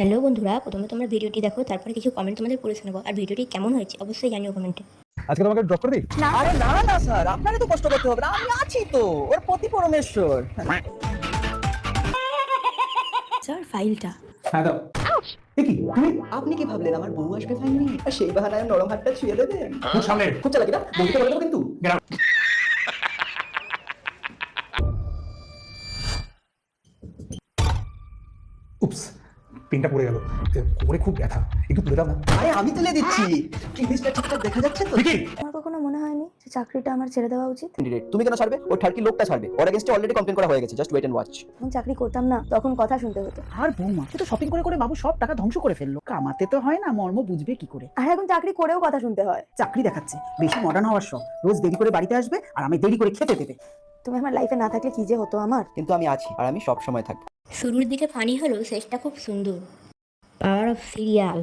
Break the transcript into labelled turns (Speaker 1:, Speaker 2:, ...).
Speaker 1: Hello বন্ধুরা, প্রথমে তোমরা ভিডিওটি দেখো, তারপরে কিছু কমেন্ট তোমাদের পড়ে শোনাবো। আর ভিডিওটি কেমন হয়েছে অবশ্যই জানিও কমেন্টে।
Speaker 2: আজকে তোমাকে ড্রপ করে দিই।
Speaker 3: আরে না না স্যার, আপনারই তো কষ্ট করতে হবে না, আমি আছি তো, ওর পতি পরমেশ্বর।
Speaker 1: স্যার ফাইলটা
Speaker 2: হ্যাঁ দাও। এ কি তুমি
Speaker 3: আপনি কি ভাবলেন আমার বউ আসবে ফাইন নিয়ে? আর সেই বাহানায় নরম হাতটা ছুঁয়ে দেবেন?
Speaker 2: মুখ সামনে।
Speaker 3: খুব চালাকি না, বলতে বলে দেবো কিন্তু।
Speaker 2: উপস, পিনটা পড়ে গেল। কোমরে খুব ব্যথা, একটু তুলে দাও না।
Speaker 3: আরে আমি তুলে দিচ্ছি। জিনিসটা ঠিকঠাক দেখা যাচ্ছে তো?
Speaker 2: দেখি
Speaker 1: আমার কখনো মনে হয়নি যে চাকরিটা আমার ছেড়ে দেওয়া উচিত।
Speaker 3: তুমি কেন ছাড়বে? ওর ঠারকি লোকটা ছাড়বে। ওর এগেইনস্টে অলরেডি কমপ্লেন করা হয়ে গেছে, জাস্ট ওয়েট এন্ড ওয়াচ।
Speaker 1: যখন চাকরি করতাম না তখন কথা শুনতে হতো,
Speaker 4: আর বৌমা, সে তো শপিং করে করে বাবু সব টাকা ধ্বংস করে ফেললো। কামাতে তো হয় না, মর্ম বুঝবে কি করে?
Speaker 1: আর এখন চাকরি করেও কথা শুনতে হয়।
Speaker 4: চাকরি দেখাচ্ছে বেশি মডার্ন হওয়ার শখ, রোজ দেরি করে বাড়িতে আসবে আর আমি দেরি করে খেতে দেবে।
Speaker 1: তুমি আমার লাইফে না থাকলে কি যে হতো আমার।
Speaker 3: কিন্তু আমি আছি, আর আমি সব সময় থাকবো।
Speaker 1: শুরুর দিকে ফানি হলেও শেষটা খুব সুন্দর। Power of serial.